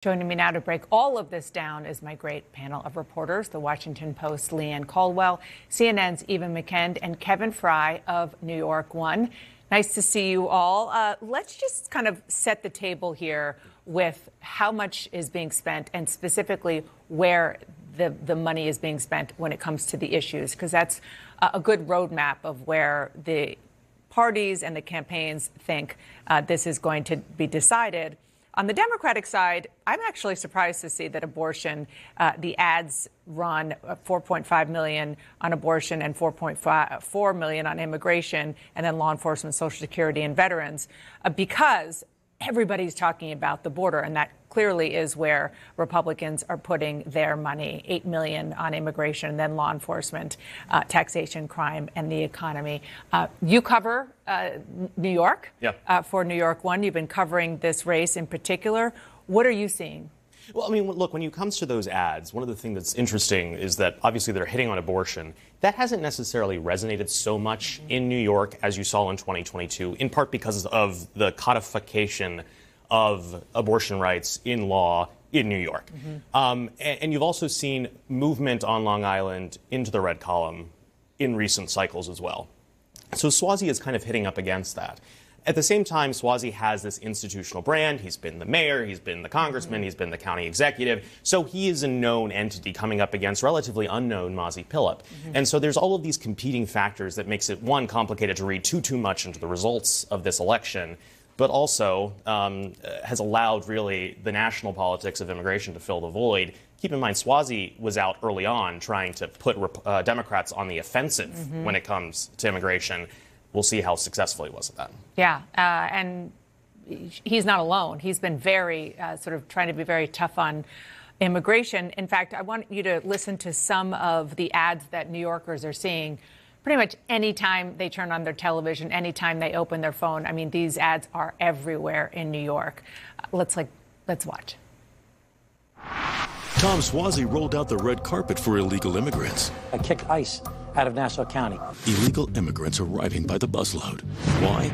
Joining me now to break all of this down is my great panel of reporters, the Washington Post's Leanne Caldwell, CNN's Eva McKend, and Kevin Frey of New York One. Nice to see you all. Let's just kind of set the table here with how much is being spent and specifically where the money is being spent when it comes to the issues, because that's a good roadmap of where the parties and the campaigns think this is going to be decided. On the Democratic side, I'm actually surprised to see that abortion, the ads run $4.5 million on abortion and $4.4 million on immigration, and then law enforcement, Social Security, and veterans, because everybody's talking about the border, and that clearly is where Republicans are putting their money. $8 million on immigration, then law enforcement, taxation, crime, and the economy. You cover New York for New York One. You've been covering this race in particular. What are you seeing? Well, I mean, look, when it comes to those ads, one of the things that's interesting is that obviously they're hitting on abortion. That hasn't necessarily resonated so much in New York as you saw in 2022, in part because of the codification of abortion rights in law in New York. And you've also seen movement on Long Island into the red column in recent cycles as well. So Suozzi is kind of hitting up against that. At the same time, Suozzi has this institutional brand. He's been the mayor, he's been the congressman, he's been the county executive. So he is a known entity coming up against relatively unknown Mazi Pilip. And so there's all of these competing factors that makes it, one, complicated to read too much into the results of this election, but also has allowed really the national politics of immigration to fill the void. Keep in mind, Suozzi was out early on trying to put Democrats on the offensive when it comes to immigration. We'll see how successful he was at that. Yeah, and he's not alone. He's been very sort of trying to be very tough on immigration. In fact, I want you to listen to some of the ads that New Yorkers are seeing pretty much anytime they turn on their television, anytime they open their phone. I mean, these ads are everywhere in New York. Let's watch. Tom Suozzi rolled out the red carpet for illegal immigrants. I kicked ICE out of Nassau County. Illegal immigrants arriving by the busload. Why?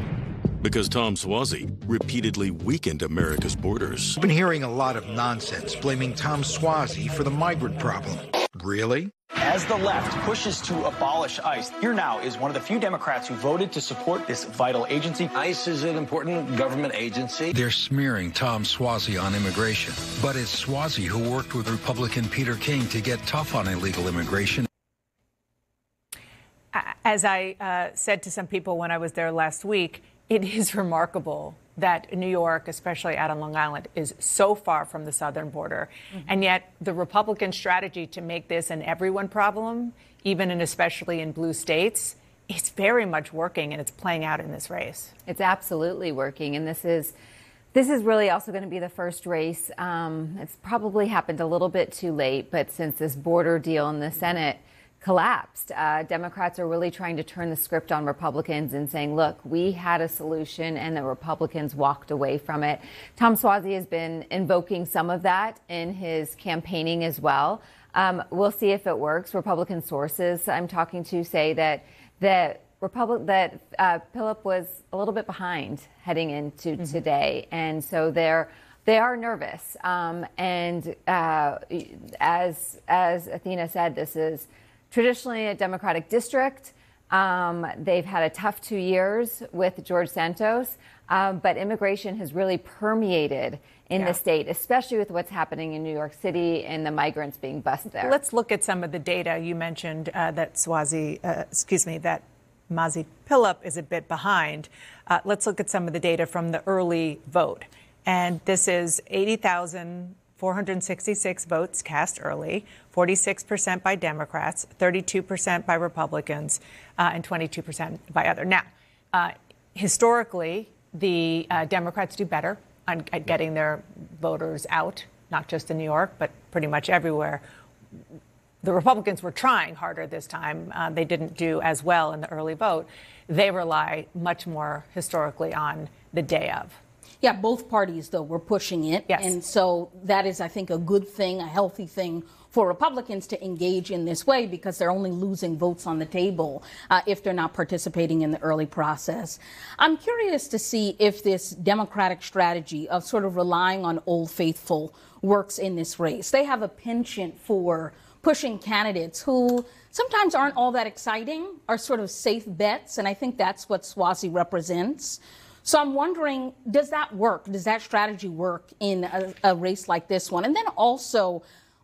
Because Tom Suozzi repeatedly weakened America's borders. I've been hearing a lot of nonsense blaming Tom Suozzi for the migrant problem. Really? As the left pushes to abolish ICE, here now is one of the few Democrats who voted to support this vital agency. ICE is an important government agency. They're smearing Tom Suozzi on immigration. But it's Suozzi who worked with Republican Peter King to get tough on illegal immigration. As I said to some people when I was there last week, it is remarkable that New York, especially out on Long Island, is so far from the southern border. And yet the Republican strategy to make this an everyone problem, even and especially in blue states, it's very much working, and it's playing out in this race. It's absolutely working. And this is really also going to be the first race. It's probably happened a little bit too late, but since this border deal in the Senate collapsed, Democrats are really trying to turn the script on Republicans and saying, look, we had a solution and the Republicans walked away from it. Tom Suozzi has been invoking some of that in his campaigning as well. We'll see if it works. Republican sources I'm talking to say that Pilip was a little bit behind heading into today. And so they are nervous. And as Athena said, this is traditionally a Democratic district. They've had a tough 2 years with George Santos, but immigration has really permeated in the state, especially with what's happening in New York City and the migrants being bused there. Let's look at some of the data. You mentioned that that Mazi Pilip is a bit behind. Let's look at some of the data from the early vote. And this is 80,466 votes cast early, 46% by Democrats, 32% by Republicans, and 22% by other. Now, historically, the Democrats do better at getting their voters out, not just in New York, but pretty much everywhere. The Republicans were trying harder this time. They didn't do as well in the early vote. They rely much more historically on the day of. Yeah, both parties, though, were pushing it. Yes. And so that is, I think, a good thing, a healthy thing for Republicans to engage in this way, because they're only losing votes on the table if they're not participating in the early process. I'm curious to see if this Democratic strategy of sort of relying on Old Faithful works in this race. They have a penchant for pushing candidates who sometimes aren't all that exciting, are sort of safe bets, and I think that's what Swazi represents. So I'm wondering, does that work? Does that strategy work in a race like this one? And then also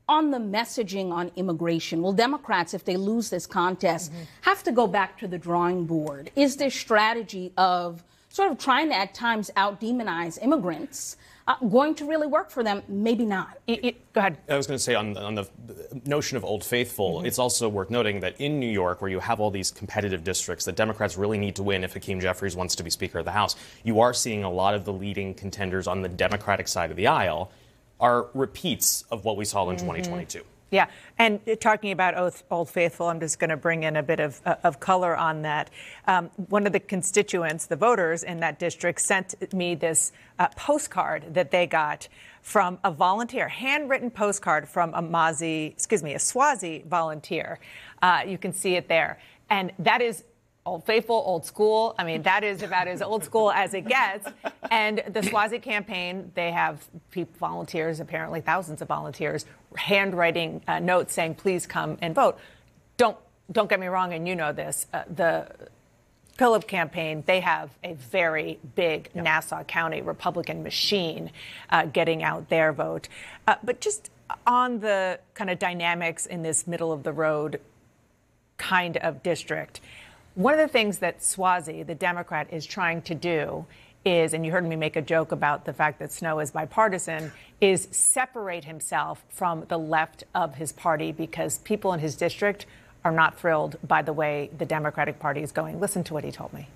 on the messaging on immigration, will Democrats, if they lose this contest, have to go back to the drawing board? Is this strategy of sort of trying to at times out-demonize immigrants going to really work for them? Maybe not. Go ahead. I was going to say on the notion of Old Faithful, it's also worth noting that in New York, where you have all these competitive districts that Democrats really need to win if Hakeem Jeffries wants to be Speaker of the House, you are seeing a lot of the leading contenders on the Democratic side of the aisle are repeats of what we saw in 2022. Yeah, and talking about Old Faithful, I'm just going to bring in a bit of color on that. One of the constituents, the voters in that district, sent me this postcard that they got from a volunteer, handwritten postcard from a Swazi volunteer. You can see it there. And that is Old Faithful, old school. I mean, that is about as old school as it gets. And the Swazi campaign, they have volunteers, apparently thousands of volunteers, handwriting notes saying, please come and vote. Don't get me wrong, and you know this, the Phillip campaign, they have a very big Nassau County Republican machine getting out their vote. But just on the kind of dynamics in this middle of the road kind of district, one of the things that Swazi, the Democrat, is trying to do is, and you heard me make a joke about the fact that Snow is bipartisan, is separate himself from the left of his party, because people in his district are not thrilled by the way the Democratic Party is going. Listen to what he told me.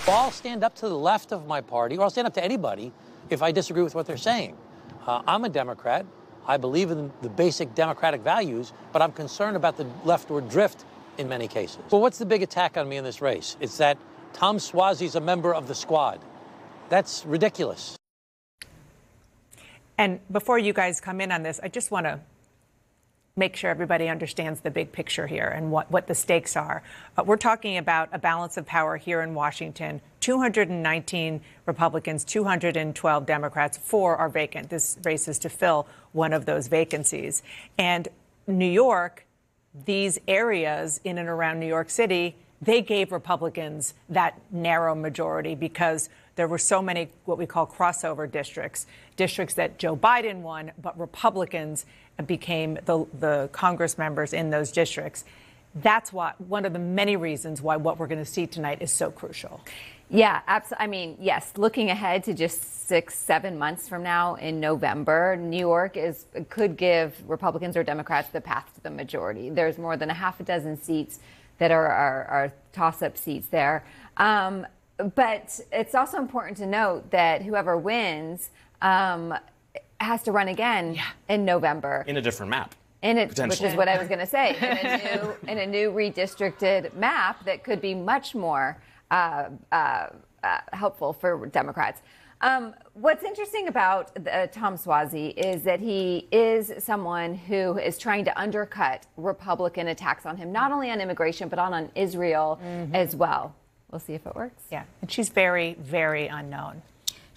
I'll stand up to the left of my party, or I'll stand up to anybody if I disagree with what they're saying. I'm a Democrat. I believe in the basic democratic values, but I'm concerned about the leftward drift in many cases. Well, what's the big attack on me in this race? It's that Tom Swazi's a member of the squad. That's ridiculous. And before you guys come in on this, I just want to make sure everybody understands the big picture here and what the stakes are. We're talking about a balance of power here in Washington. 219 Republicans, 212 Democrats, 4 are vacant. This race is to fill one of those vacancies. And New York, these areas in and around New York City, they gave Republicans that narrow majority because there were so many what we call crossover districts that Joe Biden won, but Republicans became the Congress members in those districts. That's one of the many reasons why what we're going to see tonight is so crucial. Yeah, absolutely. I mean, yes, looking ahead to just 6-7 months from now in November, New York could give Republicans or Democrats the path to the majority. There's more than a half a dozen seats that are toss-up seats there. But it's also important to note that whoever wins has to run again in November. In a different map. Which is what I was going to say, in a new redistricted map that could be much more helpful for Democrats. What's interesting about Tom Swazi is that he is someone who is trying to undercut Republican attacks on him, not only on immigration, but on Israel as well. We'll see if it works. Yeah, and she's very, very unknown.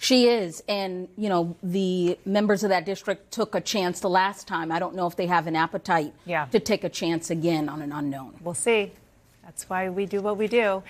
She is. And, you know, the members of that district took a chance the last time. I don't know if they have an appetite to take a chance again on an unknown. We'll see. That's why we do what we do.